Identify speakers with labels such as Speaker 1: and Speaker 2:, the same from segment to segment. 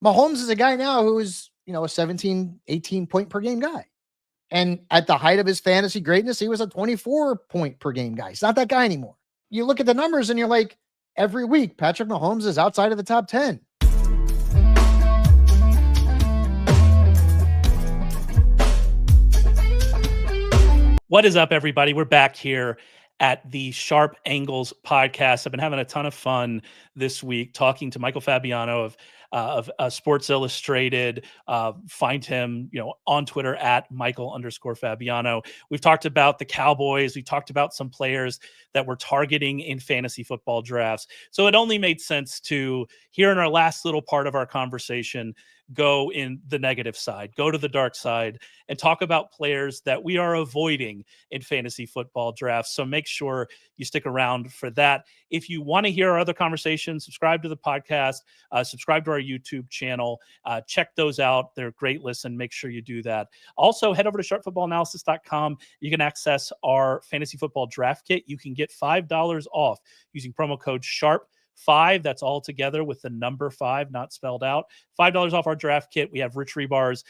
Speaker 1: Mahomes is a guy now who's, a 17, 18 point per game guy. And at the height of his fantasy greatness, he was a 24 point per game guy. He's not that guy anymore. You look at the numbers and you're like, every week, Patrick Mahomes is outside of the top 10.
Speaker 2: What is up, everybody? We're back here at the Sharp Angles podcast. I've been having a ton of fun this week talking to Michael Fabiano of Sports Illustrated. Find him, on Twitter at Michael_Fabiano. We've talked about the Cowboys. We talked about some players that we're targeting in fantasy football drafts. So it only made sense to, here in our last little part of our conversation, go in the negative side, go to the dark side, and talk about players that we are avoiding in fantasy football drafts. So make sure you stick around for that. If you want to hear our other conversations, subscribe to the podcast, subscribe to our YouTube channel, check those out. They're a great listen. Make sure you do that. Also, head over to sharpfootballanalysis.com. You can access our fantasy football draft kit. You can get $5 off using promo code SHARP5. That's all together with the number 5, not spelled out. $5 off our draft kit. We have Rich Rebar's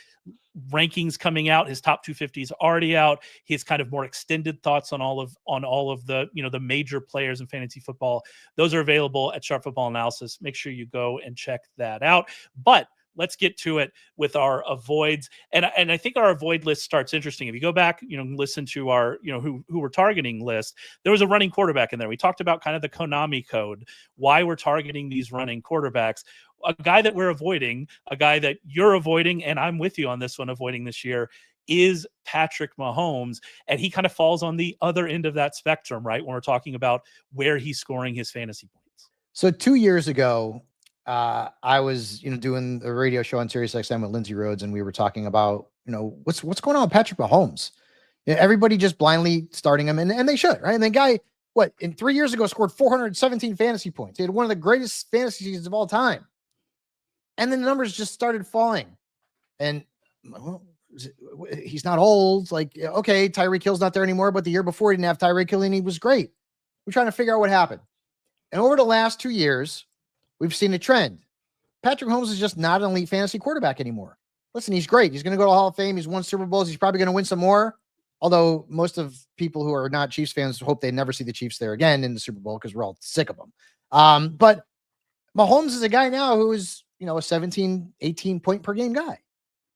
Speaker 2: rankings coming out. His top 250 is already out. His kind of more extended thoughts on all of the, the major players in fantasy football. Those are available at Sharp Football Analysis. Make sure you go and check that out. But let's get to it with our avoids. And I think our avoid list starts interesting. If you go back, listen to our, who we're targeting list, there was a running quarterback in there. We talked about kind of the Konami code, why we're targeting these running quarterbacks. A guy that we're avoiding, a guy that you're avoiding, and I'm with you on this one, avoiding this year, is Patrick Mahomes. And he kind of falls on the other end of that spectrum, right? When we're talking about where he's scoring his fantasy points.
Speaker 1: So 2 years ago, I was, doing a radio show on Sirius XM with Lindsey Rhodes, and we were talking about, what's going on with Patrick Mahomes. Everybody just blindly starting him, and they should, right? And the guy, in 3 years ago, scored 417 fantasy points. He had one of the greatest fantasy seasons of all time. And then the numbers just started falling. And he's not old. Okay, Tyreek Hill's not there anymore, but the year before he didn't have Tyreek Hill, and he was great. We're trying to figure out what happened. And over the last 2 years, we've seen a trend. Patrick Mahomes is just not an elite fantasy quarterback anymore. Listen, he's great. He's going to go to the Hall of Fame. He's won Super Bowls. He's probably going to win some more. Although most of people who are not Chiefs fans hope they never see the Chiefs there again in the Super Bowl because we're all sick of them. But Mahomes is a guy now who's, a 17, 18 point per game guy.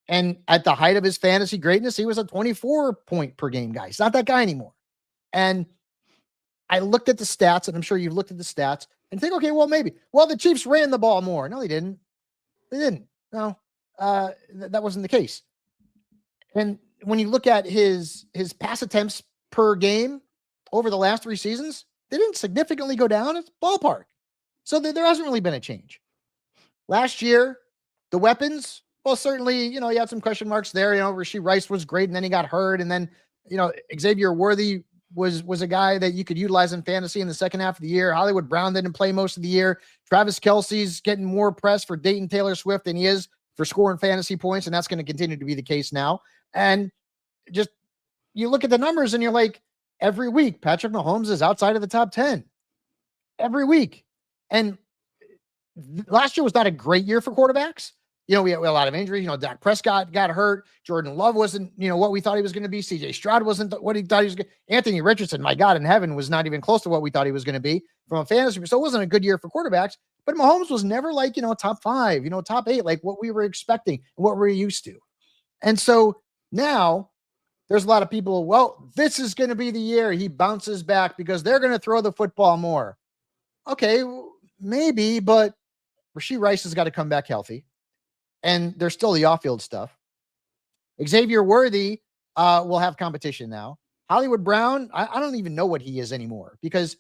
Speaker 1: And at the height of his fantasy greatness, he was a 24 point per game guy. He's not that guy anymore. And I looked at the stats, and I'm sure you've looked at the stats, and think, okay, well, maybe. Well, the Chiefs ran the ball more. No, they didn't. They didn't. No, that wasn't the case. And when you look at his pass attempts per game over the last 3 seasons, they didn't significantly go down. It's ballpark. So there hasn't really been a change. Last year, the weapons, well, certainly, you had some question marks there. Rashee Rice was great, and then he got hurt. And then, Xavier Worthy was a guy that you could utilize in fantasy in the second half of the year. Hollywood Brown didn't play most of the year. Travis Kelce's getting more press for dating Taylor Swift than he is for scoring fantasy points, and that's going to continue to be the case now. And just, you look at the numbers and you're like, every week, Patrick Mahomes is outside of the top 10. Every week. And last year was not a great year for quarterbacks. We had a lot of injuries. Dak Prescott got hurt. Jordan Love wasn't, what we thought he was going to be. CJ Stroud wasn't what he thought he was going to be. Anthony Richardson, my God in heaven, was not even close to what we thought he was going to be from a fantasy. So it wasn't a good year for quarterbacks. But Mahomes was never top 5, top 8, like what we were expecting, what we're used to. And so now there's a lot of people, well, this is going to be the year he bounces back because they're going to throw the football more. Okay, maybe, but Rashee Rice has got to come back healthy. And there's still the off-field stuff. Xavier Worthy will have competition now. Hollywood Brown, I don't even know what he is anymore because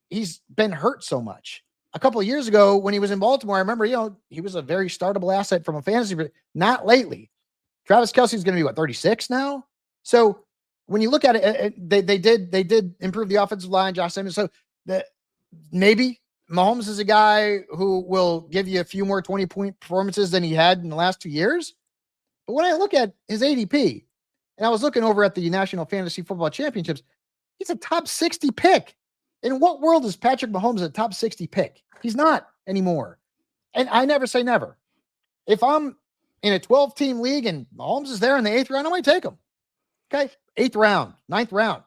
Speaker 1: he's been hurt so much. A couple of years ago when he was in Baltimore, I remember, he was a very startable asset from a fantasy, but not lately. Travis Kelce's going to be 36 now. So when you look at it, they did improve the offensive line, Josh Simmons. So maybe Mahomes is a guy who will give you a few more 20-point performances than he had in the last 2 years. But when I look at his ADP, and I was looking over at the National Fantasy Football Championships, he's a top 60 pick. In what world is Patrick Mahomes a top 60 pick? He's not anymore. And I never say never. If I'm in a 12-team league and Mahomes is there in the 8th round, I might take him. Okay. 8th round, 9th round,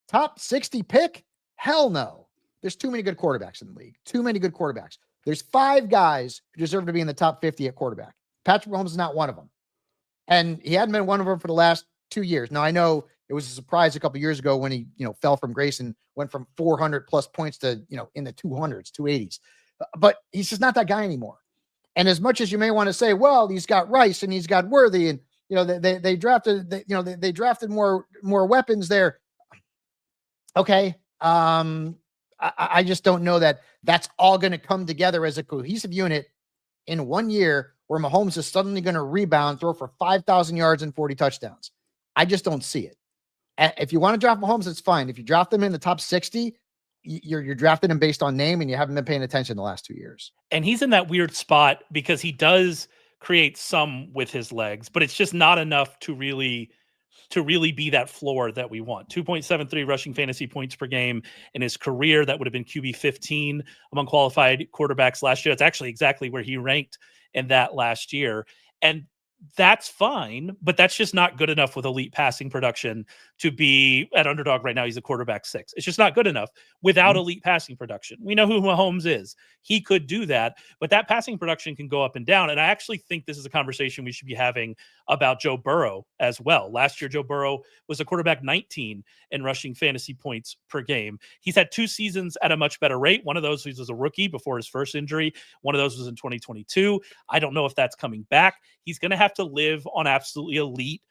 Speaker 1: top 60 pick. Hell no. There's too many good quarterbacks in the league. Too many good quarterbacks. There's 5 guys who deserve to be in the top 50 at quarterback. Patrick Mahomes is not one of them. And he hadn't been one of them for the last 2 years. Now, I know it was a surprise a couple years ago when he, fell from grace and went from 400 plus points to, in the 200s, 280s. But he's just not that guy anymore. And as much as you may want to say, well, he's got Rice and he's got Worthy, and they drafted, they drafted more weapons there. Okay. I just don't know that that's all going to come together as a cohesive unit in 1 year where Mahomes is suddenly going to rebound, throw for 5,000 yards and 40 touchdowns. I just don't see it. If you want to draft Mahomes, it's fine. If you draft them in the top 60, you're drafting him based on name, and you haven't been paying attention the last 2 years.
Speaker 2: And he's in that weird spot because he does create some with his legs, but it's just not enough to really be that floor that we want. 2.73 rushing fantasy points per game in his career. That would have been QB 15 among qualified quarterbacks last year. That's actually exactly where he ranked in that last year. And that's fine, but that's just not good enough with elite passing production to be at underdog right now. He's a quarterback 6. It's just not good enough without elite passing production. We know who Mahomes is. He could do that, but that passing production can go up and down. And I actually think this is a conversation we should be having about Joe Burrow as well. Last year, Joe Burrow was a quarterback 19 in rushing fantasy points per game. He's had 2 seasons at a much better rate. One of those was as a rookie before his first injury. One of those was in 2022. I don't know if that's coming back. He's going to have to live on absolutely elite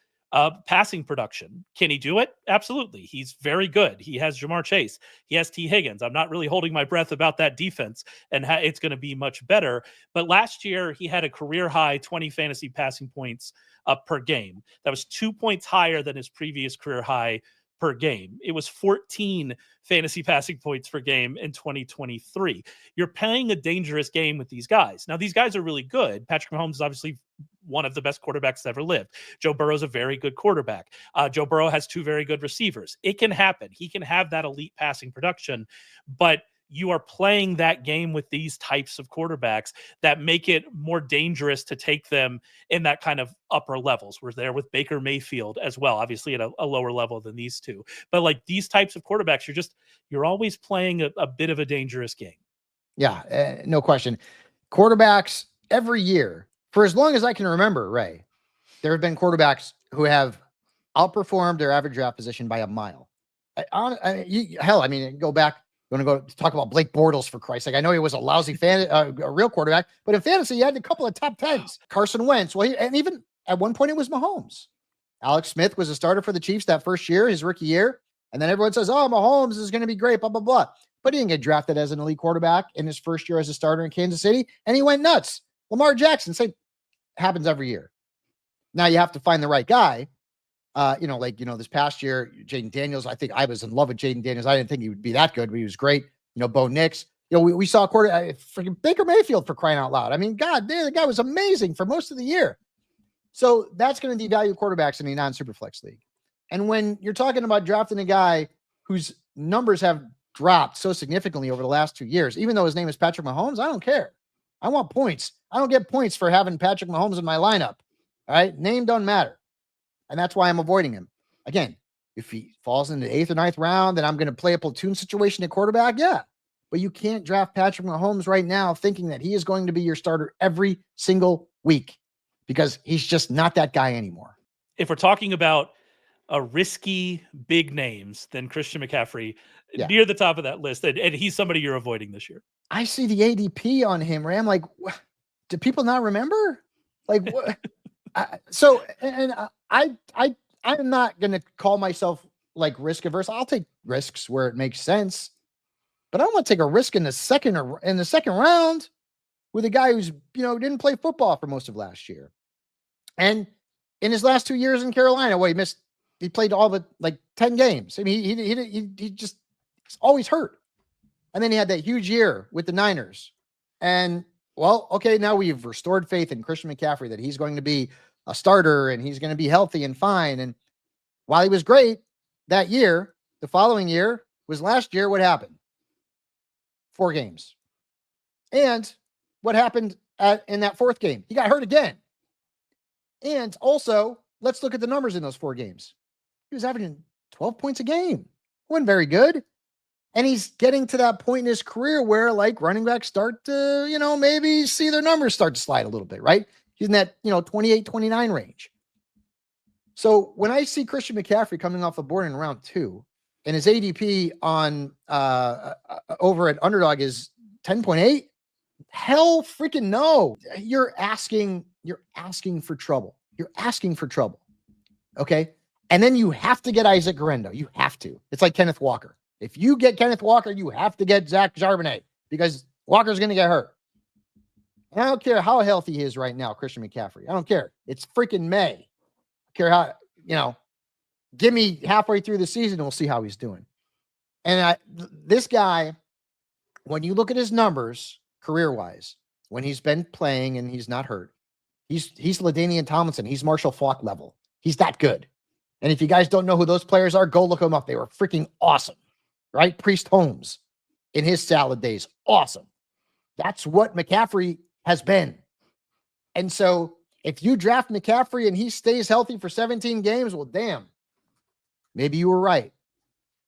Speaker 2: passing production. Can he do it? Absolutely. He's very good. He has Jamar Chase. He has T. Higgins. I'm not really holding my breath about that defense and it's going to be much better. But last year, he had a career high 20 fantasy passing points per game. That was 2 points higher than his previous career high per game. It was 14 fantasy passing points per game in 2023. You're playing a dangerous game with these guys. Now, these guys are really good. Patrick Mahomes is obviously one of the best quarterbacks that ever lived. Joe Burrow's a very good quarterback. Joe Burrow has 2 very good receivers. It can happen. He can have that elite passing production, but you are playing that game with these types of quarterbacks that make it more dangerous to take them in that kind of upper levels. We're there with Baker Mayfield as well, obviously at a lower level than these two. But like these types of quarterbacks, you're always playing a bit of a dangerous game.
Speaker 1: Yeah, no question. Quarterbacks every year, for as long as I can remember, Ray, there have been quarterbacks who have outperformed their average draft position by a mile. Go back. You want to go talk about Blake Bortles, for Christ's sake? I know he was a lousy a real quarterback, but in fantasy, he had a couple of top 10s. Carson Wentz, and even at one point it was Mahomes. Alex Smith was a starter for the Chiefs that first year, his rookie year. And then everyone says, oh, Mahomes is going to be great, blah, blah, blah. But he didn't get drafted as an elite quarterback in his first year as a starter in Kansas City, and he went nuts. Lamar Jackson, same happens every year. Now you have to find the right guy. This past year, Jaden Daniels, I think I was in love with Jaden Daniels. I didn't think he would be that good, but he was great. Bo Nix, we saw a freaking Baker Mayfield, for crying out loud. I mean, God, the guy was amazing for most of the year. So that's going to devalue quarterbacks in a non-superflex league. And when you're talking about drafting a guy whose numbers have dropped so significantly over the last 2 years, even though his name is Patrick Mahomes, I don't care. I want points. I don't get points for having Patrick Mahomes in my lineup. All right. Name doesn't matter. And that's why I'm avoiding him. Again, if he falls in the 8th or 9th round, then I'm going to play a platoon situation at quarterback. Yeah. But you can't draft Patrick Mahomes right now thinking that he is going to be your starter every single week, because he's just not that guy anymore.
Speaker 2: If we're talking about a risky big names, then Christian McCaffrey near the top of that list. And he's somebody you're avoiding this year.
Speaker 1: I see the ADP on him, Ray. I'm like, do people not remember? Like, what? I'm not going to call myself like risk averse. I'll take risks where it makes sense, but I don't want to take a risk in the second round with a guy who's, didn't play football for most of last year. And in his last 2 years in Carolina, he played all but like 10 games. I mean, he's always hurt. And then he had that huge year with the Niners. And now we've restored faith in Christian McCaffrey that he's going to be a starter and he's going to be healthy and fine. And while he was great that year, the following year was last year. What happened? 4 games. And what happened in that fourth game. He got hurt again. And also, let's look at the numbers in those 4 games. He was averaging 12 points a game. Wasn't very good. And he's getting to that point in his career where, like, running backs start to, maybe see their numbers start to slide a little bit, right? He's in that, 28, 29 range. So when I see Christian McCaffrey coming off the board in round 2, and his ADP on over at Underdog is 10.8, hell freaking no. You're asking for trouble. You're asking for trouble. Okay. And then you have to get Isaac Guerrero. You have to. It's like Kenneth Walker. If you get Kenneth Walker, you have to get Zach Charbonnet because Walker's going to get hurt. And I don't care how healthy he is right now, Christian McCaffrey. I don't care. It's freaking May. I care how, give me halfway through the season and we'll see how he's doing. And this guy, when you look at his numbers career-wise, when he's been playing and he's not hurt, he's LaDainian Tomlinson. He's Marshall Faulk level. He's that good. And if you guys don't know who those players are, go look them up. They were freaking awesome, right? Priest Holmes in his salad days. Awesome. That's what McCaffrey has been. And so if you draft McCaffrey and he stays healthy for 17 games, well, damn, maybe you were right.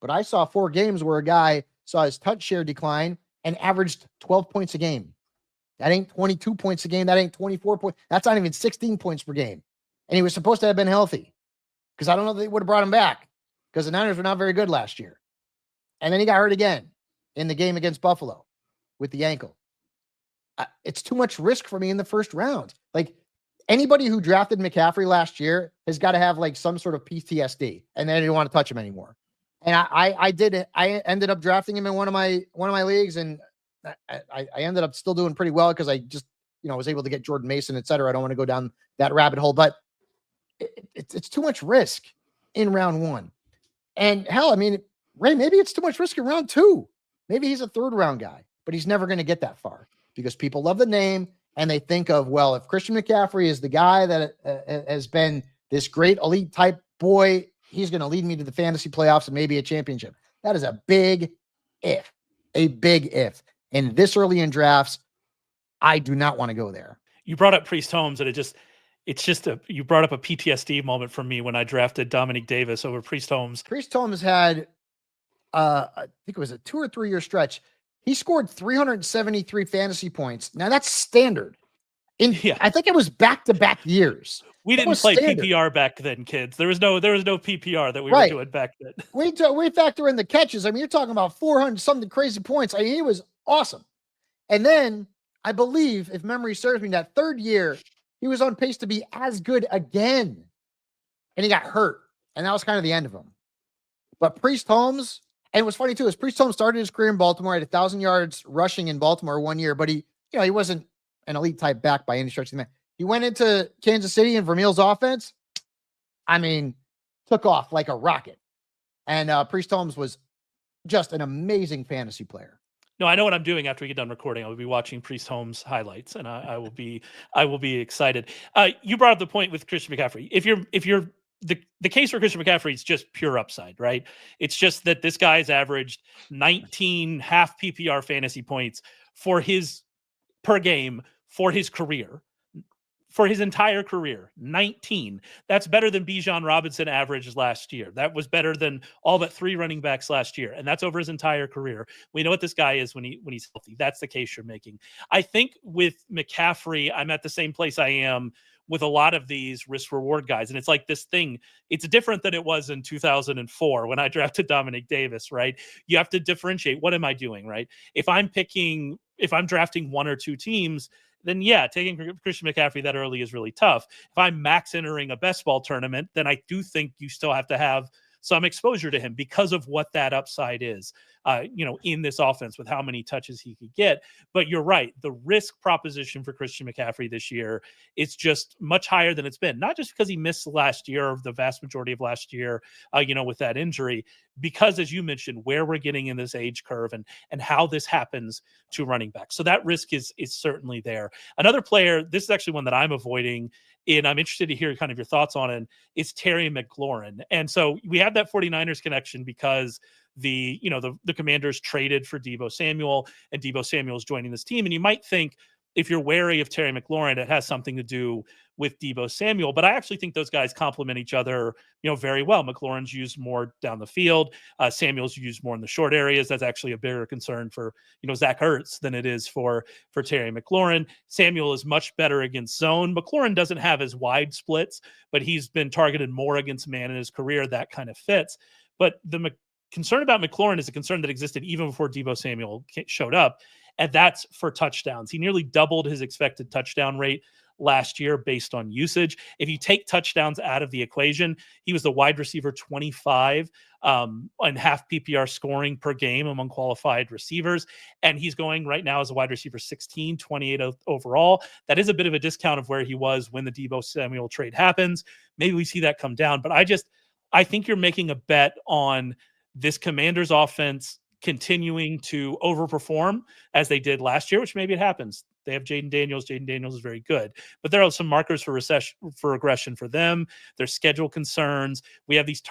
Speaker 1: But I saw 4 games where a guy saw his touch share decline and averaged 12 points a game. That ain't 22 points a game. That ain't 24 points. That's not even 16 points per game. And he was supposed to have been healthy because I don't know that they would have brought him back because the Niners were not very good last year. And then he got hurt again in the game against Buffalo with the ankle. It's too much risk for me in the first round. Like, anybody who drafted McCaffrey last year has got to have like some sort of PTSD, and they didn't want to touch him anymore. And I did it. I ended up drafting him in one of my leagues, and I ended up still doing pretty well because I just was able to get Jordan Mason, et cetera. I don't want to go down that rabbit hole, but it's too much risk in round 1. And hell, I mean, Ray, maybe it's too much risk in round 2. Maybe he's a 3rd round guy, but he's never going to get that far because people love the name. And they think of, well, if Christian McCaffrey is the guy that has been this great elite type boy, he's going to lead me to the fantasy playoffs and maybe a championship. That is a big if. And this early in drafts, I do not want to go there.
Speaker 2: You brought up Priest Holmes, and you brought up a PTSD moment for me when I drafted Dominique Davis over Priest Holmes.
Speaker 1: Priest Holmes had, I think it was a 2 or 3 year stretch. He scored 373 fantasy points. Now that's standard. I think it was back-to-back years.
Speaker 2: We didn't play standard. PPR back then, kids. There was no PPR that we were doing back then.
Speaker 1: We factor in the catches. I mean, you're talking about 400 something crazy points. I mean, he was awesome. And then I believe, if memory serves me, that 3rd year he was on pace to be as good again, and he got hurt, and that was kind of the end of him. But Priest Holmes. And what's funny too is Priest Holmes started his career in Baltimore at 1,000 yards rushing in Baltimore 1 year, but he wasn't an elite type back by any stretch of the man. He went into Kansas City and Vermeil's offense, I mean, took off like a rocket. And Priest Holmes was just an amazing fantasy player.
Speaker 2: No, I know what I'm doing after we get done recording. I will be watching Priest Holmes highlights, and I will be excited. You brought up the point with Christian McCaffrey. If you're the case for Christian McCaffrey is just pure upside, right? It's just that this guy's averaged 19 half PPR fantasy points per game for his career, for his entire career. 19. That's better than Bijan Robinson averaged last year. That was better than all but 3 running backs last year, and that's over his entire career. We know what this guy is when he's healthy. That's the case you're making. I think with McCaffrey, I'm at the same place I am with a lot of these risk reward guys. And it's like this thing, it's different than it was in 2004 when I drafted Dominique Davis, right? You have to differentiate. What am I doing, right? If I'm drafting 1 or 2 teams, then yeah, taking Christian McCaffrey that early is really tough. If I'm max entering a best ball tournament, then I do think you still have to have some exposure to him because of what that upside is, in this offense with how many touches he could get. But you're right. The risk proposition for Christian McCaffrey this year is just much higher than it's been, not just because he missed last year, the vast majority of last year, with that injury, because as you mentioned, where we're getting in this age curve and how this happens to running backs. So that risk is certainly there. Another player, this is actually one that I'm avoiding, and I'm interested to hear kind of your thoughts on it, is Terry McLaurin. And so we have that 49ers connection because the Commanders traded for Deebo Samuel, and Deebo Samuel is joining this team. And you might think, if you're wary of Terry McLaurin, it has something to do with Deebo Samuel. But I actually think those guys complement each other, very well. McLaurin's used more down the field. Samuel's used more in the short areas. That's actually a bigger concern for, Zach Ertz than it is for Terry McLaurin. Samuel is much better against zone. McLaurin doesn't have as wide splits, but he's been targeted more against man in his career. That kind of fits. But the concern about McLaurin is a concern that existed even before Deebo Samuel showed up, and that's for touchdowns. He nearly doubled his expected touchdown rate last year based on usage. If you take touchdowns out of the equation, he was the wide receiver 25 on half PPR scoring per game among qualified receivers. And he's going right now as a wide receiver 16, 28 overall. That is a bit of a discount of where he was when the Deebo Samuel trade happens. Maybe we see that come down, but I think you're making a bet on this Commanders offense continuing to overperform as they did last year, which maybe it happens. They have Jaden Daniels. Jaden Daniels is very good, but there are some markers for regression for them. There's schedule concerns. We have these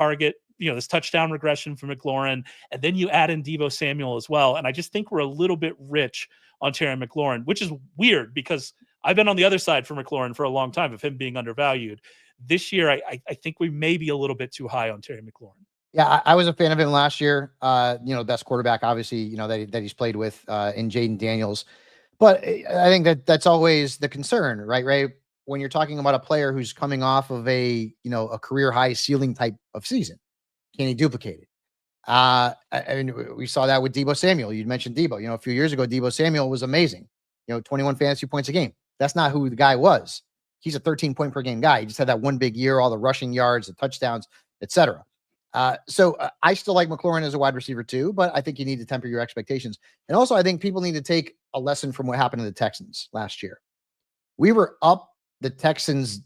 Speaker 2: this touchdown regression for McLaurin, and then you add in Deebo Samuel as well. And I just think we're a little bit rich on Terry McLaurin, which is weird because I've been on the other side for McLaurin for a long time of him being undervalued. This year, I think we may be a little bit too high on Terry McLaurin.
Speaker 1: Yeah, I was a fan of him last year. Best quarterback, obviously, that he's played with in Jaden Daniels. But I think that's always the concern, right? Right. When you're talking about a player who's coming off of a career high ceiling type of season, can he duplicate it? I mean, we saw that with Deebo Samuel. You'd mentioned Deebo. A few years ago, Deebo Samuel was amazing. 21 fantasy points a game. That's not who the guy was. He's a 13-point per game guy. He just had that one big year, all the rushing yards, the touchdowns, etc. So I still like McLaurin as a wide receiver too, but I think you need to temper your expectations. And also, I think people need to take a lesson from what happened to the Texans last year. We were up the Texans,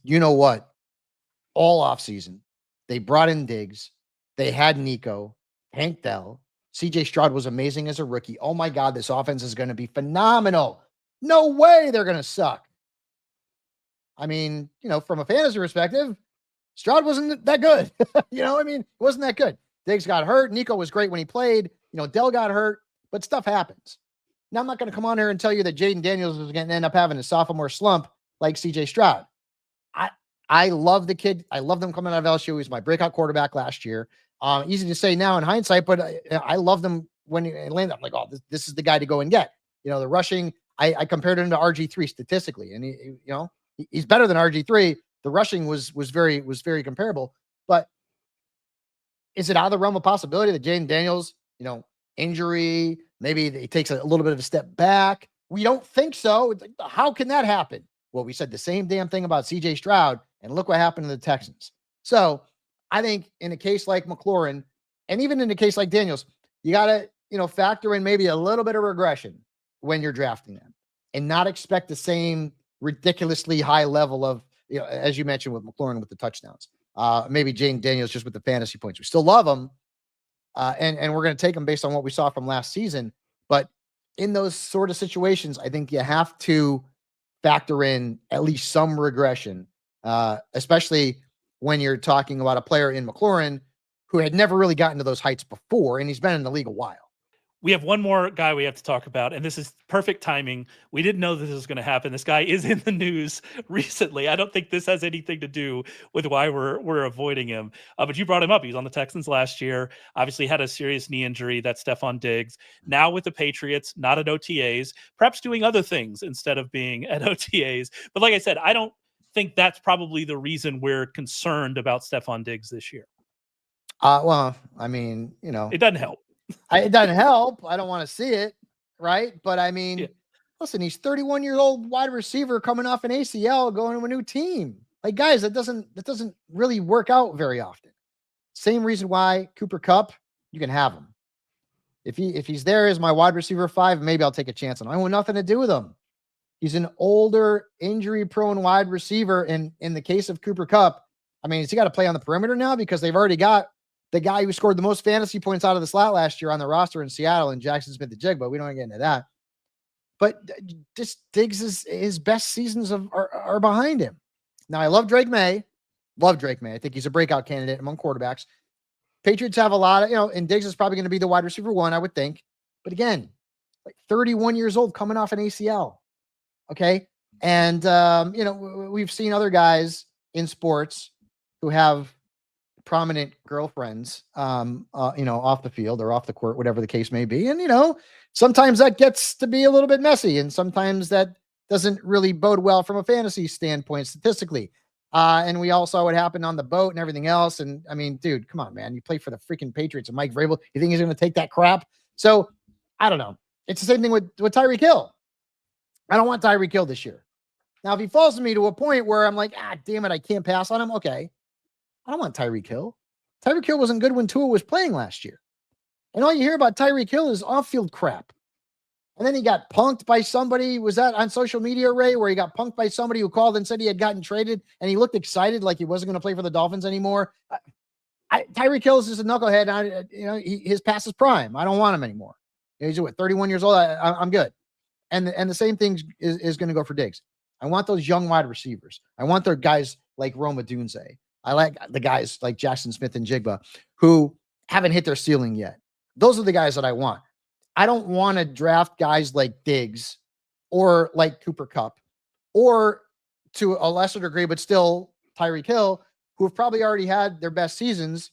Speaker 1: all offseason. They brought in Diggs. They had Nico, Hank Dell. CJ Stroud was amazing as a rookie. Oh my God, this offense is going to be phenomenal. No way they're going to suck. I mean, from a fantasy perspective, Stroud wasn't that good. It wasn't that good. Diggs got hurt. Nico was great when he played. Dell got hurt, but stuff happens. Now, I'm not going to come on here and tell you that Jaden Daniels was going to end up having a sophomore slump like CJ Stroud. I love the kid. I love them coming out of LSU. He was my breakout quarterback last year. Easy to say now in hindsight, but I love them when he landed. I'm like, oh, this is the guy to go and get. The rushing, I compared him to RG3 statistically, and he's better than RG3. The rushing was very comparable, but is it out of the realm of possibility that Jaden Daniels, injury, maybe he takes a little bit of a step back? We don't think so. It's like, how can that happen? Well, we said the same damn thing about CJ Stroud, and look what happened to the Texans. So I think in a case like McLaurin, and even in a case like Daniels, you got to, factor in maybe a little bit of regression when you're drafting them and not expect the same ridiculously high level of, as you mentioned with McLaurin with the touchdowns, maybe Jaden Daniels just with the fantasy points. We still love him, and we're going to take him based on what we saw from last season. But in those sort of situations, I think you have to factor in at least some regression, especially when you're talking about a player in McLaurin who had never really gotten to those heights before, and he's been in the league a while.
Speaker 2: We have one more guy we have to talk about, and this is perfect timing. We didn't know this was going to happen. This guy is in the news recently. I don't think this has anything to do with why we're avoiding him. But you brought him up. He was on the Texans last year. Obviously had a serious knee injury. That's Stefon Diggs. Now with the Patriots, not at OTAs, perhaps doing other things instead of being at OTAs. But like I said, I don't think that's probably the reason we're concerned about Stefon Diggs this year.
Speaker 1: Well, I mean,
Speaker 2: it doesn't help.
Speaker 1: It doesn't help. I don't want to see it, right? But I mean, Listen, he's 31-year-old wide receiver coming off an ACL, going to a new team. Like, guys, that doesn't really work out very often. Same reason why Cooper Kupp, you can have him. If he's there as my wide receiver 5, maybe I'll take a chance on him. I want nothing to do with him. He's an older, injury-prone wide receiver. And in the case of Cooper Kupp, I mean, has he got to play on the perimeter now because they've already got the guy who scored the most fantasy points out of the slot last year on the roster in Seattle and Jackson Smith-Njigba. We don't get into that. But just Diggs' his best seasons are behind him. Now, I love Drake May. Love Drake May. I think he's a breakout candidate among quarterbacks. Patriots have a lot of, and Diggs is probably going to be the wide receiver 1, I would think. But again, like 31 years old coming off an ACL. Okay. And, we've seen other guys in sports who have prominent girlfriends, off the field or off the court, whatever the case may be. And, sometimes that gets to be a little bit messy, and sometimes that doesn't really bode well from a fantasy standpoint statistically. And we all saw what happened on the boat and everything else. And I mean, dude, come on, man. You play for the freaking Patriots and Mike Vrabel. You think he's going to take that crap? So I don't know. It's the same thing with Tyreek Hill. I don't want Tyreek Hill this year. Now, if he falls to me to a point where I'm like, damn it, I can't pass on him. Okay. I don't want Tyreek Hill. Tyreek Hill wasn't good when Tua was playing last year. And all you hear about Tyreek Hill is off-field crap. And then he got punked by somebody. Was that on social media, Ray, where he got punked by somebody who called and said he had gotten traded and he looked excited like he wasn't going to play for the Dolphins anymore? Tyreek Hill is just a knucklehead. His past is prime. I don't want him anymore. He's 31 years old. I'm good. And the same thing is going to go for Diggs. I want those young wide receivers. I want their guys like Roma Dunze. I like the guys like Jackson Smith and Jigba who haven't hit their ceiling yet. Those are the guys that I want. I don't want to draft guys like Diggs or like Cooper Kupp or to a lesser degree, but still Tyreek Hill, who have probably already had their best seasons.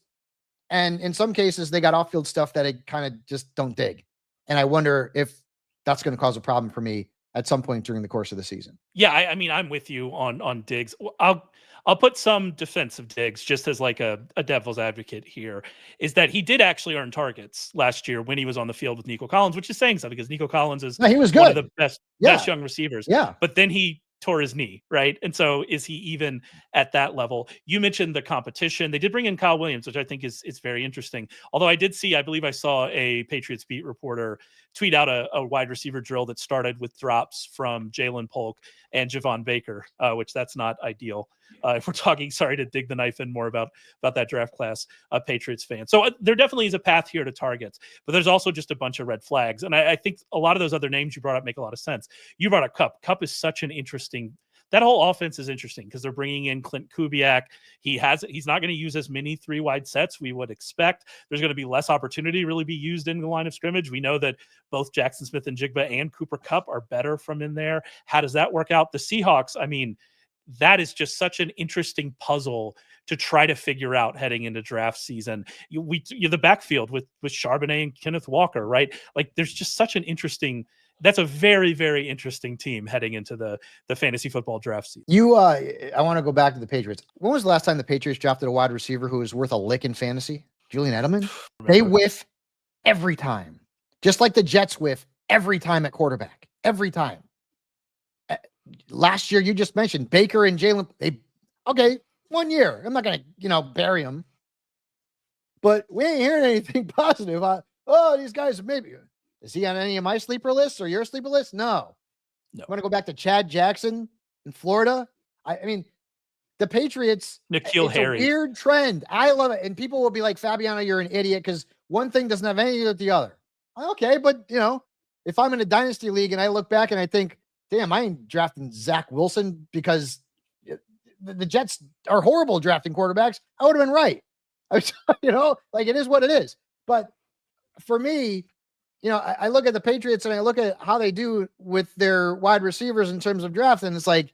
Speaker 1: And in some cases, they got off-field stuff that I kind of just don't dig. And I wonder if that's going to cause a problem for me at some point during the course of the season.
Speaker 2: Yeah, I mean, I'm with you on Diggs. I'll put some defense of Diggs just as like a devil's advocate here, is that he did actually earn targets last year when he was on the field with Nico Collins, which is saying something because Nico Collins is
Speaker 1: he was good.
Speaker 2: One of the best young receivers.
Speaker 1: Yeah.
Speaker 2: But then he tore his knee, right? And so is he even at that level? You mentioned the competition. They did bring in Kyle Williams, which I think is very interesting. Although I believe I saw a Patriots beat reporter tweet out a wide receiver drill that started with drops from Jalen Polk and Javon Baker, which that's not ideal. If we're talking, sorry to dig the knife in more about that draft class, Patriots fan. So there definitely is a path here to targets, but there's also just a bunch of red flags. And I think a lot of those other names you brought up make a lot of sense. You brought up Kupp. Kupp is such an interesting, that whole offense is interesting because they're bringing in Clint Kubiak. He's not going to use as many 3 wide sets we would expect. There's going to be less opportunity to really be used in the line of scrimmage. We know that both Jackson Smith and Jigba and Cooper Kupp are better from in there. How does that work out? The Seahawks, I mean, that is just such an interesting puzzle to try to figure out heading into draft season. The backfield with Charbonnet and Kenneth Walker, right? Like there's just such an interesting, that's a very, very interesting team heading into the fantasy football draft season.
Speaker 1: I want to go back to the Patriots. When was the last time the Patriots drafted a wide receiver who was worth a lick in fantasy? Julian Edelman? They whiff every time. Just like the Jets whiff every time at quarterback. Every time. Last year, you just mentioned Baker and Jalen. 1 year. I'm not going to, bury them. But we ain't hearing anything positive. These guys, maybe. Is he on any of my sleeper lists or your sleeper list? No. I want to go back to Chad Jackson in Florida. I mean, the Patriots,
Speaker 2: N'Keal Harry.
Speaker 1: A weird trend. I love it. And people will be like, Fabiano, you're an idiot because one thing doesn't have anything to do with the other. Okay, but, if I'm in a dynasty league and I look back and I think, damn, I ain't drafting Zach Wilson because the Jets are horrible drafting quarterbacks. I would have been right. It is what it is. But for me, I look at the Patriots and I look at how they do with their wide receivers in terms of draft, and it's like,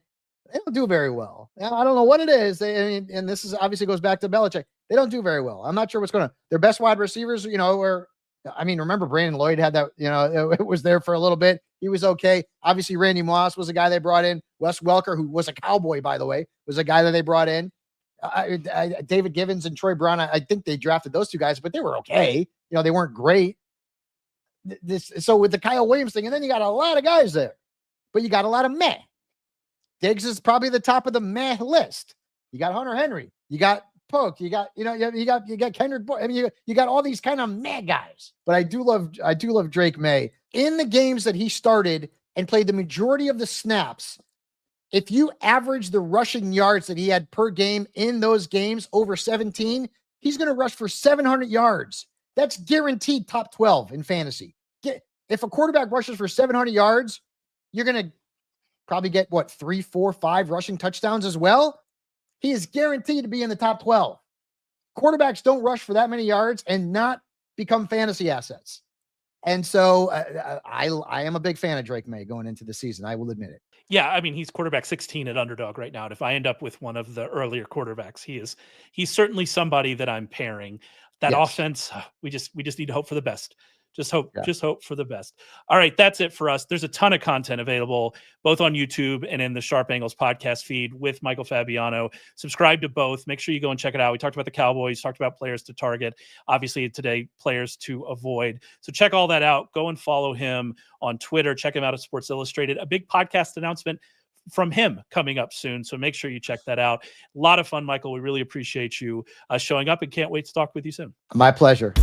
Speaker 1: they don't do very well. I don't know what it is. And this is obviously goes back to Belichick. They don't do very well. I'm not sure what's going on. Their best wide receivers, remember Brandon Lloyd had that, it was there for a little bit. He was okay. Obviously, Randy Moss was a guy they brought in. Wes Welker, who was a Cowboy, by the way, was a guy that they brought in. David Givens and Troy Brown, I think they drafted those 2 guys, but they were okay. They weren't great. So with the Kyle Williams thing, and then you got a lot of guys there, but you got a lot of meh. Diggs is probably the top of the meh list. You got Hunter Henry. You got Polk. You got, you got Kendrick Boyd. I mean, you got all these kind of meh guys. But I do love Drake May. In the games that he started and played the majority of the snaps, if you average the rushing yards that he had per game in those games over 17, he's going to rush for 700 yards. That's guaranteed top 12 in fantasy. If a quarterback rushes for 700 yards, you're going to probably get 3, 4, 5 rushing touchdowns as well. He is guaranteed to be in the top 12. Quarterbacks don't rush for that many yards and not become fantasy assets. And so I am a big fan of Drake May going into the season. I will admit it.
Speaker 2: Yeah, I mean, he's quarterback 16 at underdog right now. And if I end up with one of the earlier quarterbacks, he's certainly somebody that I'm pairing. That
Speaker 1: Yes.
Speaker 2: offense, we just need to hope for the best.
Speaker 1: Yeah.
Speaker 2: Just hope for the best. All right, that's it for us. There's a ton of content available both on YouTube and in the Sharp Angles podcast feed with Michael Fabiano. Subscribe to both. Make sure you go and check it out. We talked about the Cowboys, talked about players to target. Obviously, today, players to avoid. So check all that out. Go and follow him on Twitter. Check him out at Sports Illustrated. A big podcast announcement from him coming up soon. So make sure you check that out. A lot of fun, Michael. We really appreciate you showing up and can't wait to talk with you soon.
Speaker 1: My pleasure.